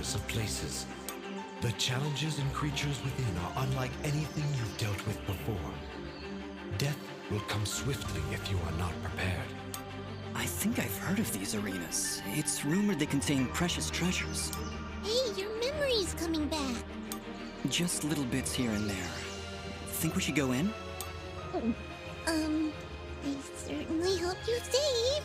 darkest of places. The challenges and creatures within are unlike anything you've dealt with before. Death will come swiftly if you are not prepared. I think I've heard of these arenas. It's rumored they contain precious treasures. Hey, your memory's coming back. Just little bits here and there. Think we should go in? I certainly hope you save.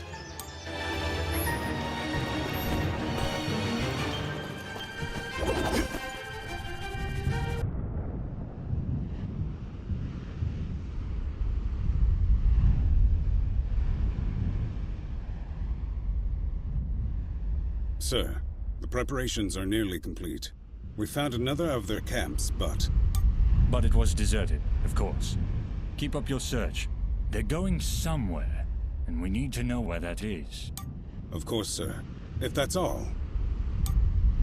Sir, the preparations are nearly complete. We found another of their camps, but it was deserted, of course. Keep up your search. They're going somewhere, and we need to know where that is. of course, sir. If that's all.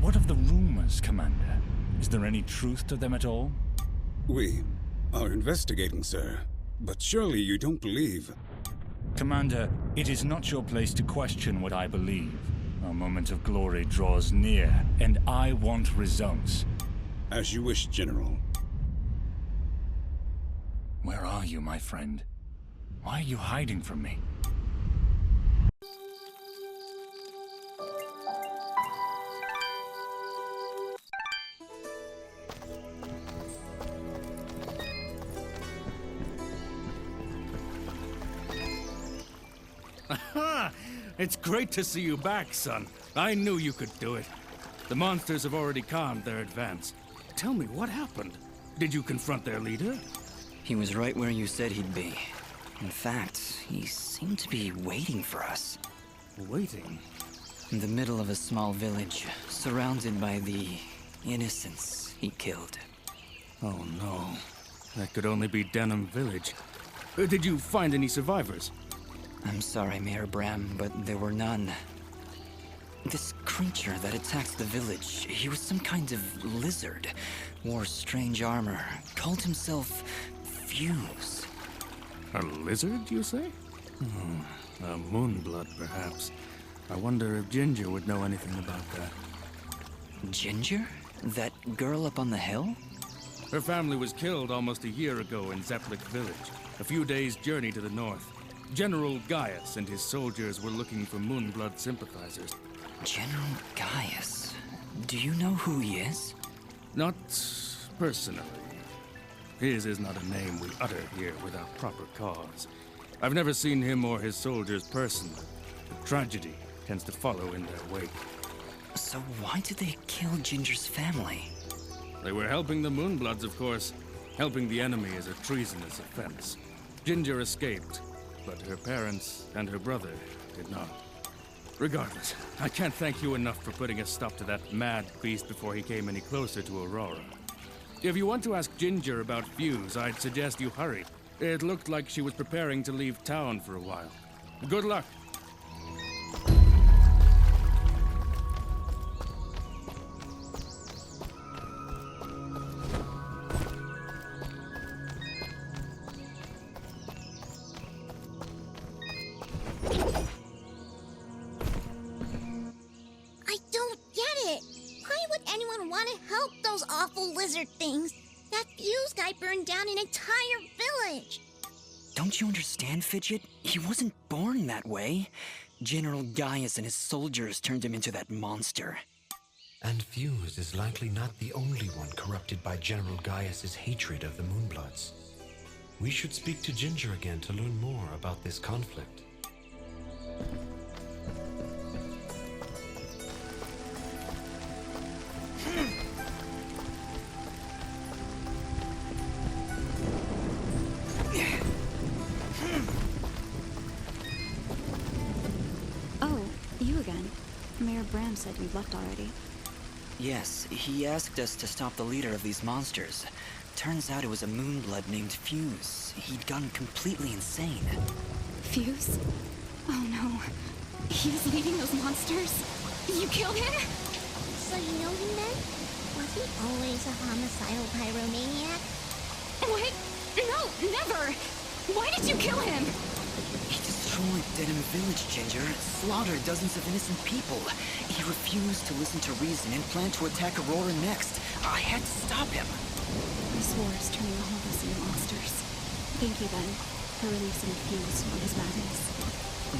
What of the rumors, Commander? Is there any truth to them at all? We are investigating, sir. But surely you don't believe... Commander, it is not your place to question what I believe. Our moment of glory draws near, and I want results. As you wish, General. Where are you, my friend? Why are you hiding from me? Aha! It's great to see you back, son. I knew you could do it. The monsters have already calmed their advance. Tell me, what happened? Did you confront their leader? He was right where you said he'd be. In fact, he seemed to be waiting for us. Waiting? In the middle of a small village, surrounded by the innocents he killed. Oh no. That could only be Denham Village. Did you find any survivors? I'm sorry, Mayor Bram, but there were none. This creature that attacked the village, he was some kind of lizard, wore strange armor, called himself Fuse. A lizard, you say? A moonblood, perhaps. I wonder if Ginger would know anything about that. Ginger? That girl up on the hill? Her family was killed almost a year ago in Zepplik Village, a few days' journey to the north. General Gaius and his soldiers were looking for Moonblood sympathizers. General Gaius? Do you know who he is? Not personally. His is not a name we utter here without proper cause. I've never seen him or his soldiers personally. The tragedy tends to follow in their wake. So why did they kill Ginger's family? They were helping the Moonbloods, of course. Helping the enemy is a treasonous offense. Ginger escaped, but her parents and her brother did not. Regardless, I can't thank you enough for putting a stop to that mad beast before he came any closer to Aurora. If you want to ask Ginger about Fuse, I'd suggest you hurry. It looked like she was preparing to leave town for a while. Good luck. Lizard things. That Fuse guy burned down an entire village. Don't you understand, Fidget? He wasn't born that way. General Gaius and his soldiers turned him into that monster. And Fuse is likely not the only one corrupted by General Gaius's hatred of the Moonbloods. We should speak to Ginger again to learn more about this conflict. Mayor Bram said you'd left already. Yes, he asked us to stop the leader of these monsters. Turns out it was a Moonblood named Fuse. He'd gone completely insane. Fuse? Oh no. He was leading those monsters? You killed him? So you know him then? Was he always a homicidal pyromaniac? What? No, never! Why did you kill him? He destroyed Denham Village, Ginger. Slaughtered dozens of innocent people. He he refused to listen to reason and planned to attack Aurora next. I had to stop him. This war is turning all of us into monsters. Thank you, Ben, for releasing the fuse on his madness.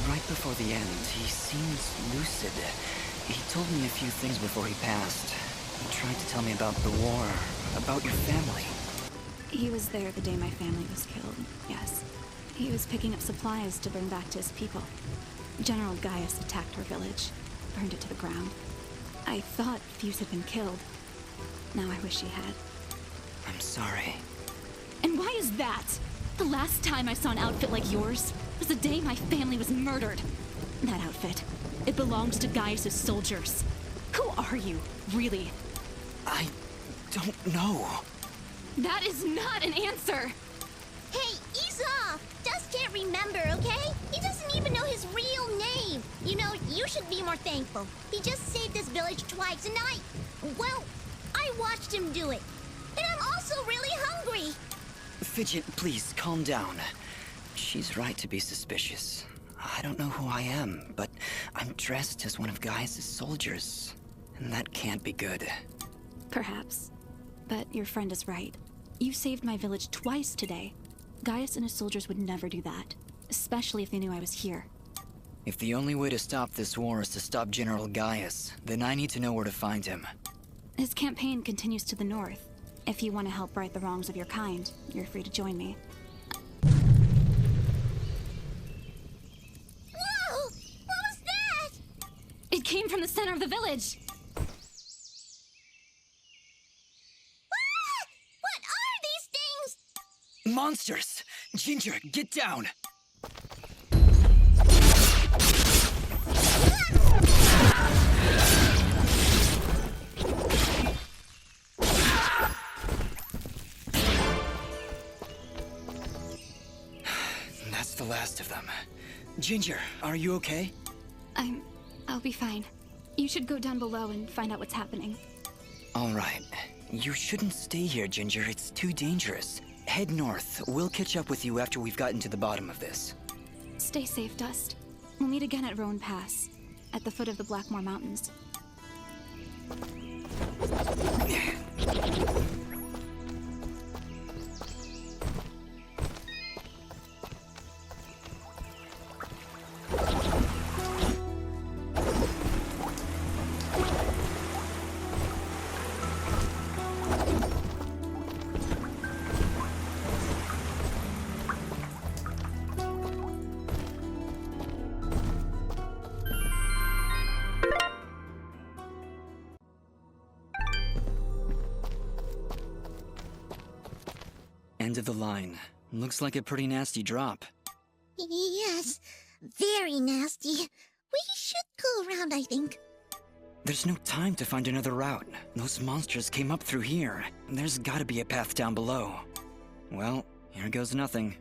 Right before the end, he seemed lucid. He told me a few things before he passed. He tried to tell me about the war, about your family. He was there the day my family was killed, yes. He was picking up supplies to bring back to his people. General Gaius attacked our village, burned it to the ground. I thought Fuse had been killed. Now I wish he had. I'm sorry. And why is that? The last time I saw an outfit like yours was the day my family was murdered. That outfit, it belonged to Gaius' soldiers. Who are you, really? I don't know. That is not an answer! Hey, ease off! Dust can't remember, okay? He doesn't even know his real name. You know, you should be more thankful. He just saved this village twice, and well, I watched him do it. And I'm also really hungry. Fidget, please, calm down. She's right to be suspicious. I don't know who I am, but I'm dressed as one of Gaius' soldiers. And that can't be good. Perhaps. But your friend is right. You saved my village twice today. Gaius and his soldiers would never do that. Especially if they knew I was here. If the only way to stop this war is to stop General Gaius, then I need to know where to find him. His campaign continues to the north. If you want to help right the wrongs of your kind, you're free to join me. Whoa! What was that? It came from the center of the village! Ah! What are these things? Monsters! Ginger, get down! That's the last of them. Ginger, are you okay? I'll be fine. You should go down below and find out what's happening. All right. You shouldn't stay here, Ginger. It's too dangerous. Head north. We'll catch up with you after we've gotten to the bottom of this. Stay safe, Dust. We'll meet again at Roan Pass, at the foot of the Blackmore Mountains. End of the line. Looks like a pretty nasty drop. Yes, very nasty. We should go around, I think. There's no time to find another route. Those monsters came up through here. There's gotta be a path down below. Well, here goes nothing.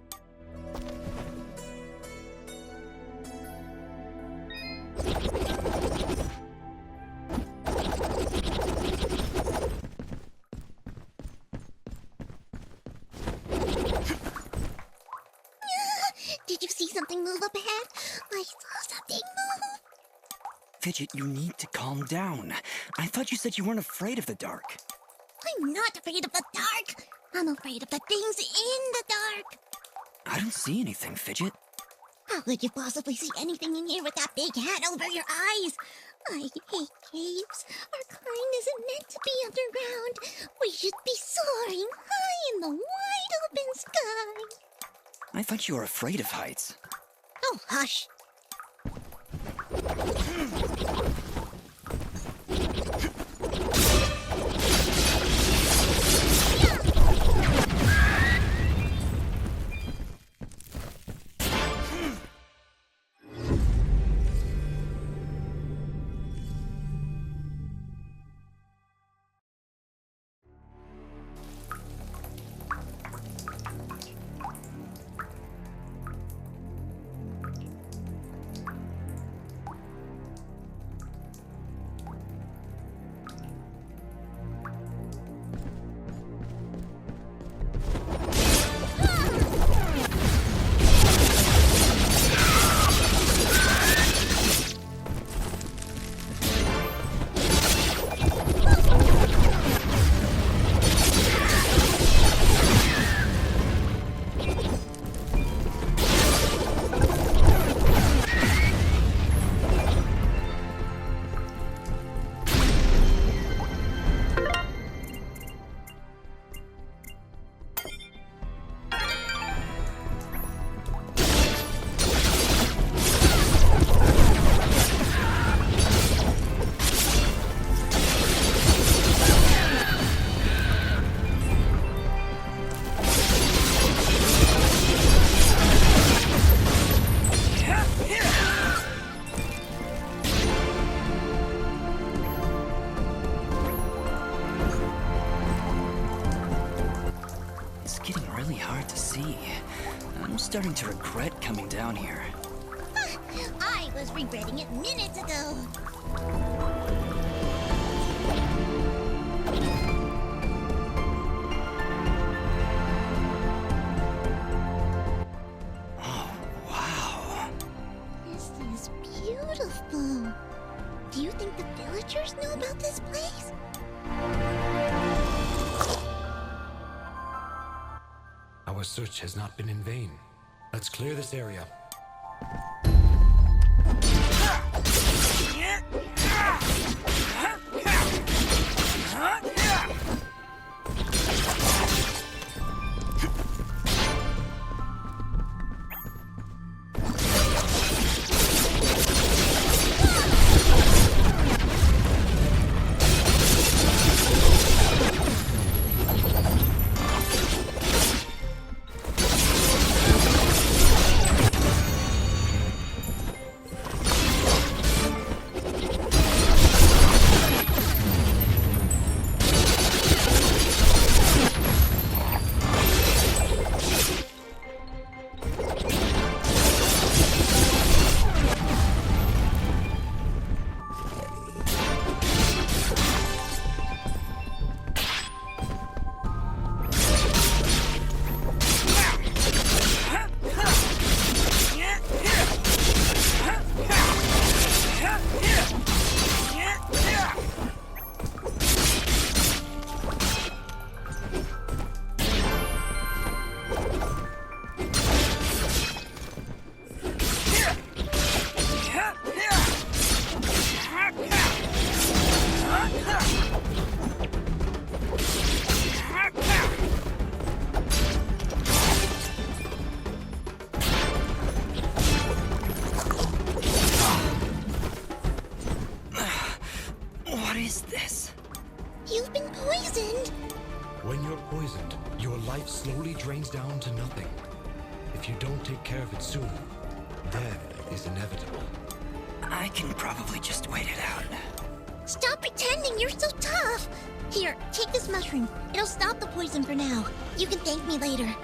Did you see something move up ahead? I saw something move. Fidget, you need to calm down. I thought you said you weren't afraid of the dark. I'm not afraid of the dark. I'm afraid of the things in the dark. I don't see anything, Fidget. How could you possibly see anything in here with that big hat over your eyes? I hate caves. Our kind isn't meant to be underground. We should be soaring high in the wide open sky. I thought you were afraid of heights. Oh, hush. see. I'm starting to regret coming down here. I was regretting it minutes ago. Oh, wow. This is beautiful. Do you think the villagers know about this place? Our search has not been in vain. Let's clear this area. What is this? You've been poisoned. When you're poisoned, your life slowly drains down to nothing. If you don't take care of it soon, death is inevitable. I can probably just wait it out. Stop pretending you're so tough. Here, take this mushroom. It'll stop the poison for now. You can thank me later.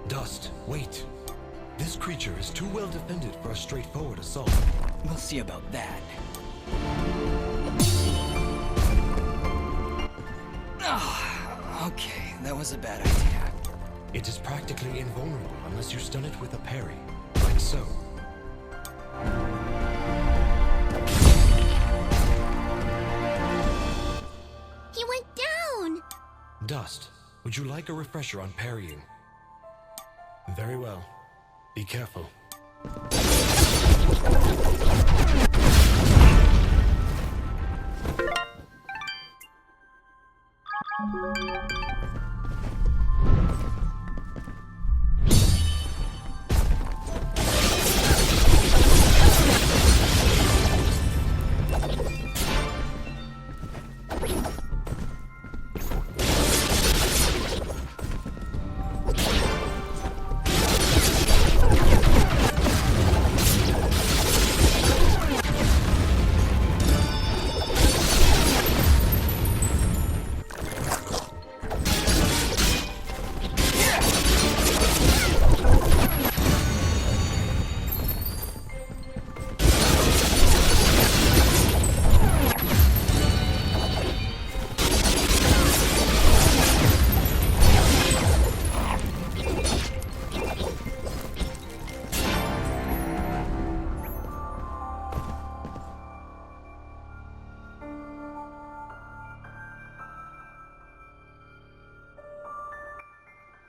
Dust, wait. This creature is too well defended for a straightforward assault. We'll see about that. Okay, that was a bad idea. It is practically invulnerable unless you stun it with a parry, like so. He went down! Dust, would you like a refresher on parrying? Very well. Be careful.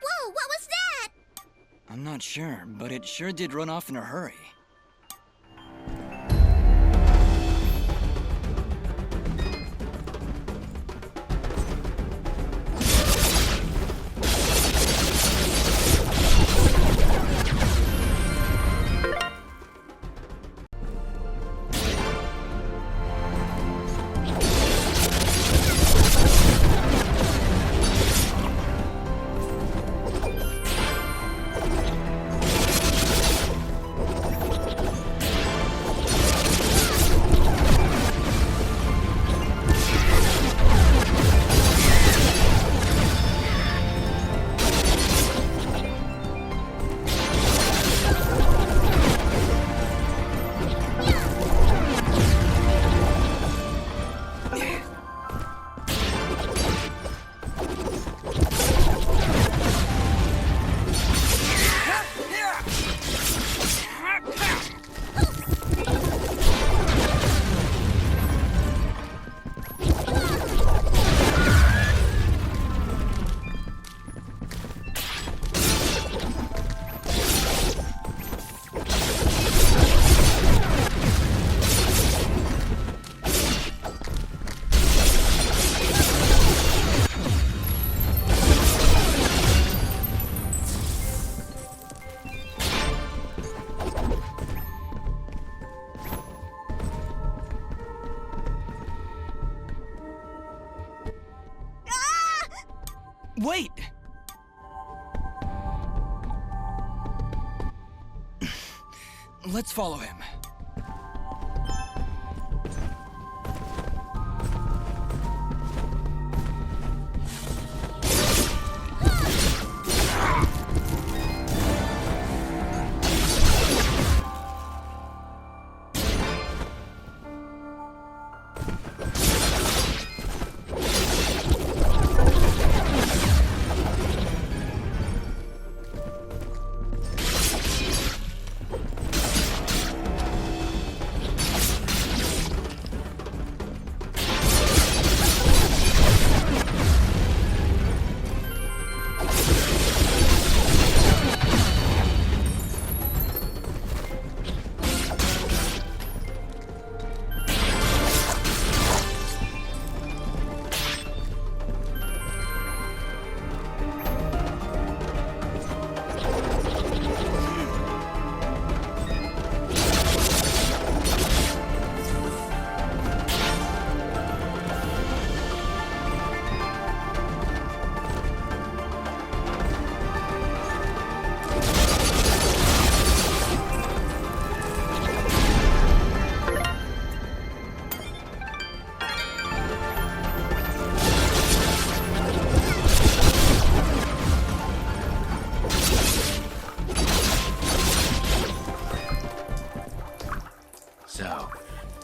Whoa, what was that? I'm not sure, but it sure did run off in a hurry. Wait! Let's follow him.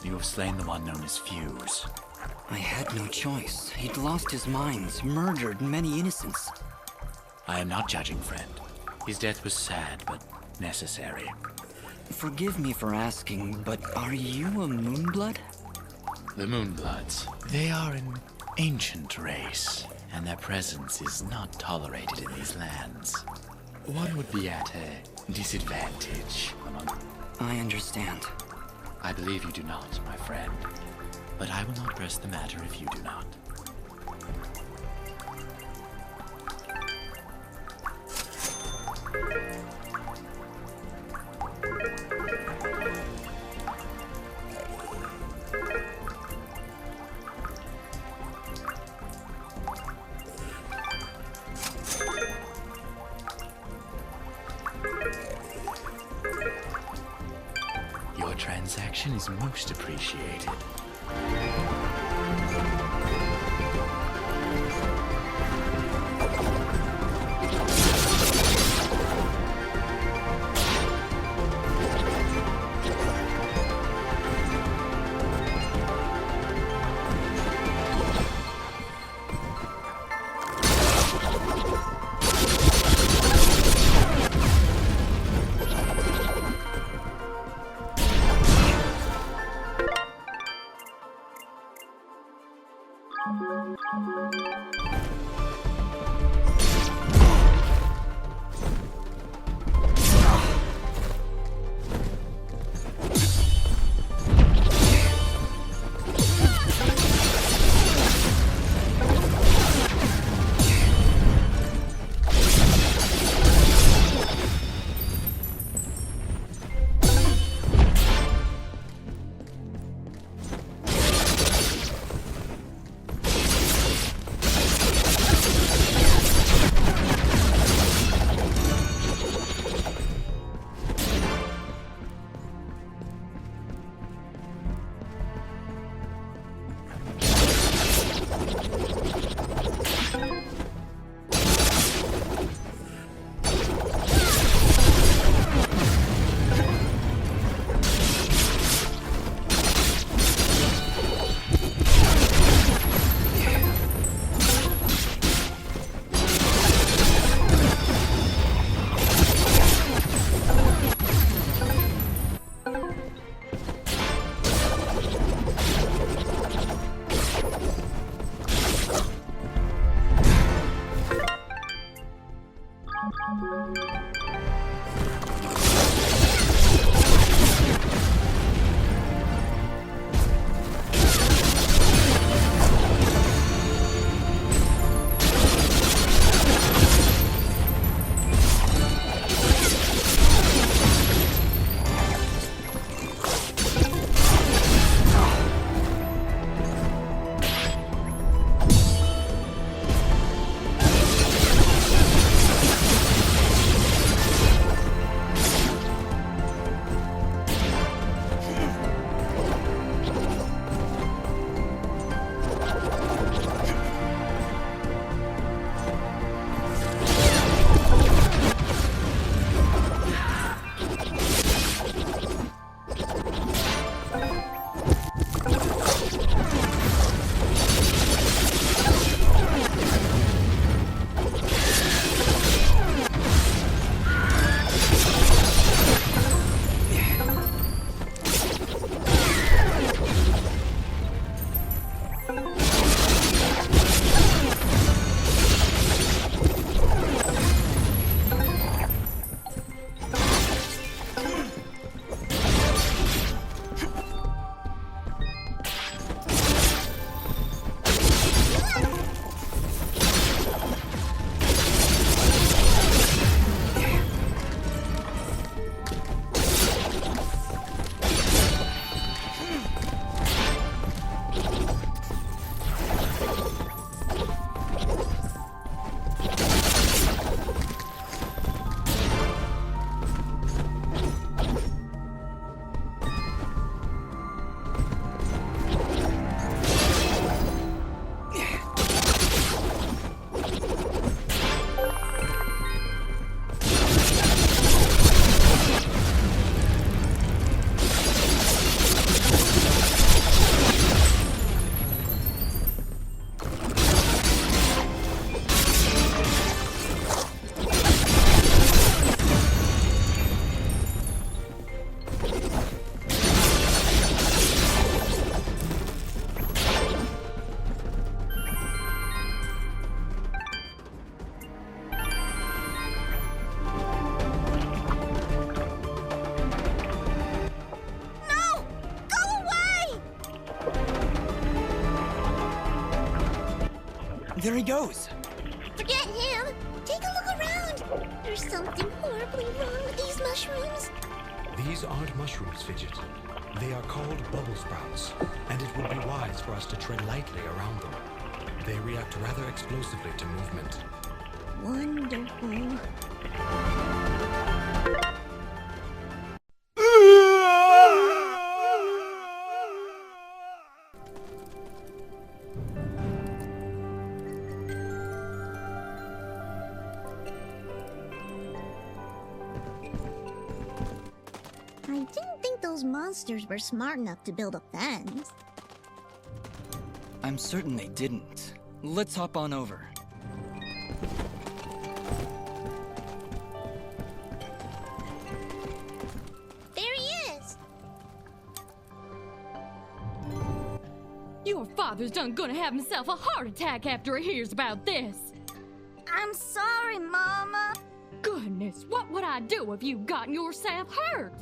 You have slain the one known as Fuse. I had no choice. He'd lost his mind, murdered many innocents. I am not judging, friend. His death was sad, but necessary. Forgive me for asking, but are you a Moonblood? The Moonbloods. They are an ancient race, and their presence is not tolerated in these lands. One would be at a disadvantage among... I understand. I believe you do not, my friend. But I will not press the matter if you do not. Your transaction is most appreciated. There he goes! Forget him! Take a look around! There's something horribly wrong with these mushrooms. These aren't mushrooms, Fidget. They are called bubble sprouts, and it would be wise for us to tread lightly around them. They react rather explosively to movement. Wonderful. I didn't think those monsters were smart enough to build a fence. I'm certain they didn't. Let's hop on over. There he is! Your father's done gonna have himself a heart attack after he hears about this. I'm sorry, Mama. Goodness, what would I do if you gotten yourself hurt?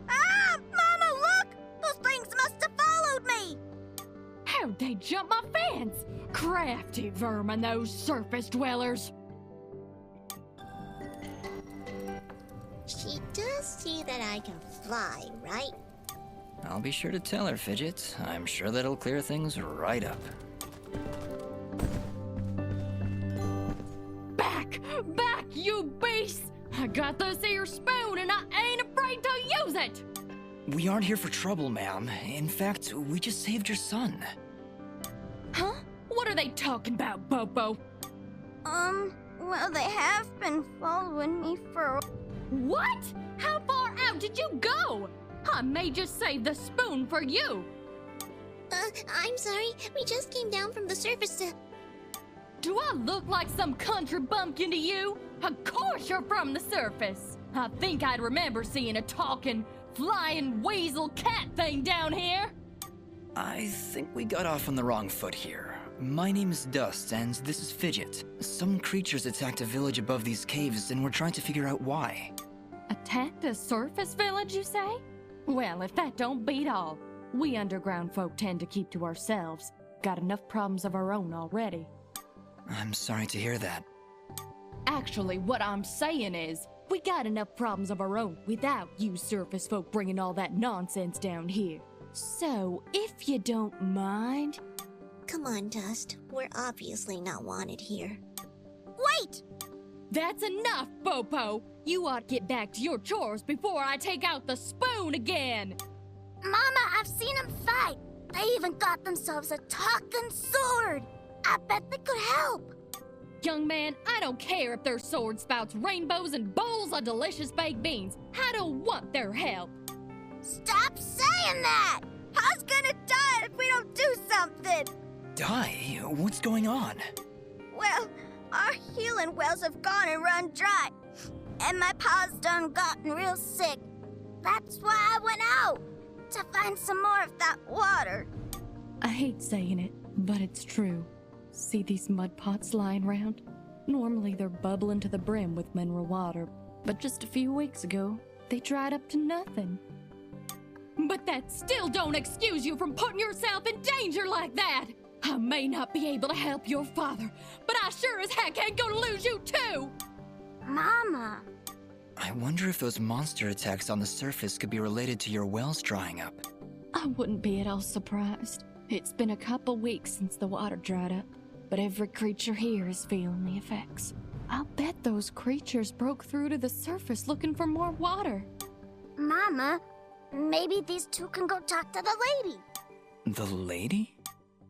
Ah! Mama, look! Those things must have followed me! How'd they jump my fence? Crafty vermin, those surface dwellers. She does see that I can fly, right? I'll be sure to tell her, Fidget. I'm sure that'll clear things right up. Back! Back, you beasts! I got this here spoon and I ain't afraid to use it! We aren't here for trouble, ma'am. In fact, we just saved your son. Huh? What are they talking about, Bobo? Well, they have been following me for... What? How far out did you go? I may just save the spoon for you. I'm sorry. We just came down from the surface to... Do I look like some country bumpkin to you? Of course you're from the surface. I think I'd remember seeing a talking, flying weasel cat thing down here. I think we got off on the wrong foot here. My name is Dust, and this is Fidget. Some creatures attacked a village above these caves, and we're trying to figure out why. Attacked a surface village, you say? Well, if that don't beat all. We underground folk tend to keep to ourselves. Got enough problems of our own already. I'm sorry to hear that. Actually, what I'm saying is, we got enough problems of our own without you surface folk bringing all that nonsense down here. So, if you don't mind... Come on, Dust. We're obviously not wanted here. Wait! That's enough, Popo! You ought to get back to your chores before I take out the spoon again! Mama, I've seen them fight. They even got themselves a talking sword. I bet they could help. Young man, I don't care if their sword spouts rainbows and bowls of delicious baked beans. I don't want their help. Stop saying that! Pa's gonna die if we don't do something! Die? What's going on? Well, our healing wells have gone and run dry. And my pa's done gotten real sick. That's why I went out, to find some more of that water. I hate saying it, but it's true. See these mud pots lying around? Normally they're bubbling to the brim with mineral water, but just a few weeks ago, they dried up to nothing. But that still don't excuse you from putting yourself in danger like that! I may not be able to help your father, but I sure as heck ain't gonna lose you too! Mama. I wonder if those monster attacks on the surface could be related to your wells drying up. I wouldn't be at all surprised. It's been a couple weeks since the water dried up, but every creature here is feeling the effects. I'll bet those creatures broke through to the surface looking for more water. Mama, maybe these two can go talk to the lady. The lady?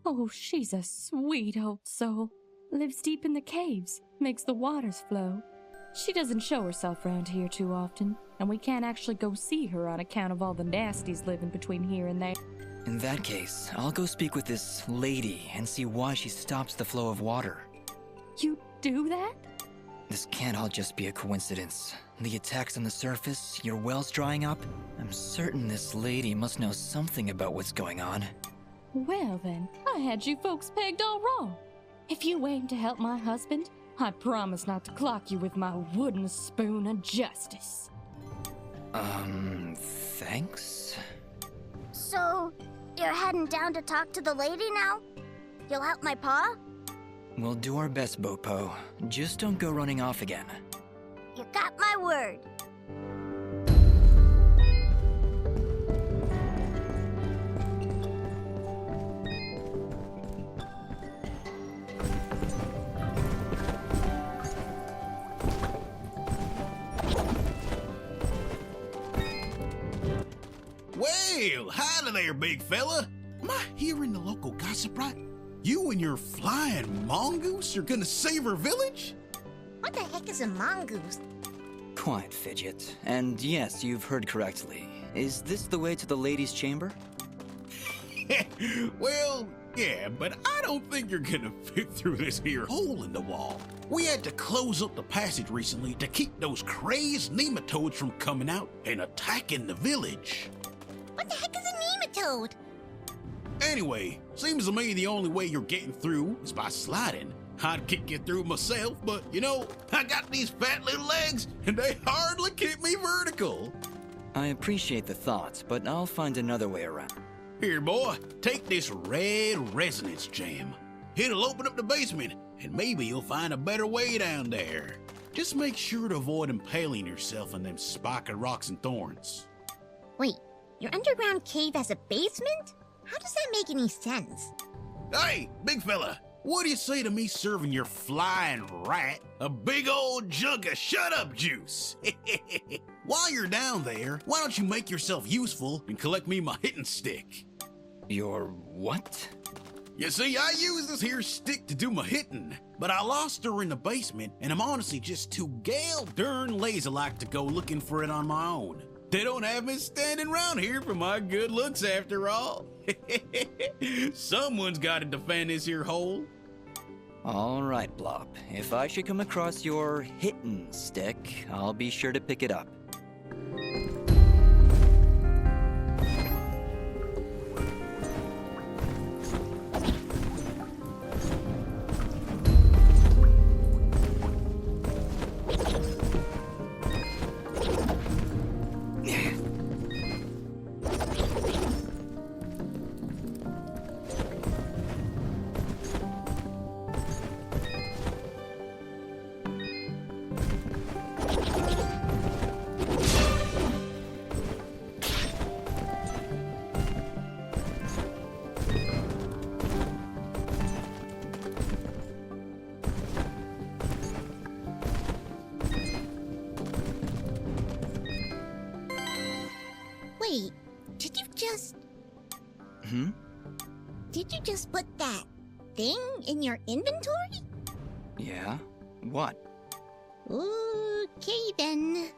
Oh, she's a sweet old soul. Lives deep in the caves, makes the waters flow. She doesn't show herself around here too often, and we can't actually go see her on account of all the nasties living between here and there. In that case, I'll go speak with this lady and see why she stops the flow of water. You do that? This can't all just be a coincidence. The attacks on the surface, your wells drying up. I'm certain this lady must know something about what's going on. Well then, I had you folks pegged all wrong. If you aim to help my husband, I promise not to clock you with my wooden spoon of justice. Thanks? So, you're heading down to talk to the lady now? You'll help my pa? We'll do our best, Bopo. Just don't go running off again. You got my word. Well, hi there, big fella. Am I hearing the local gossip right? You and your flying mongoose are gonna save our village? What the heck is a mongoose? Quiet, Fidget. And yes, you've heard correctly. Is this the way to the ladies' chamber? Well, yeah, but I don't think you're gonna fit through this here hole in the wall. We had to close up the passage recently to keep those crazed nematodes from coming out and attacking the village. What the heck is a nematode? Anyway, seems to me the only way you're getting through is by sliding. I'd kick you through myself, but you know, I got these fat little legs and they hardly keep me vertical. I appreciate the thought, but I'll find another way around. Here, boy, take this red resonance gem. It'll open up the basement, and maybe you'll find a better way down there. Just make sure to avoid impaling yourself on them spiky rocks and thorns. Wait, your underground cave has a basement? How does that make any sense? Hey, big fella, what do you say to me serving your flying rat a big old jug of shut-up juice? While you're down there, why don't you make yourself useful and collect me my hitting stick? Your what? You see, I use this here stick to do my hitting, but I lost her in the basement, and I'm honestly just too gale darn lazy-like to go looking for it on my own. They don't have me standing around here for my good looks after all. Someone's got to defend this here hole. All right, Blop. If I should come across your hittin' stick, I'll be sure to pick it up. Wait, did you just... Did you just put that thing in your inventory? Yeah? What? Okay then.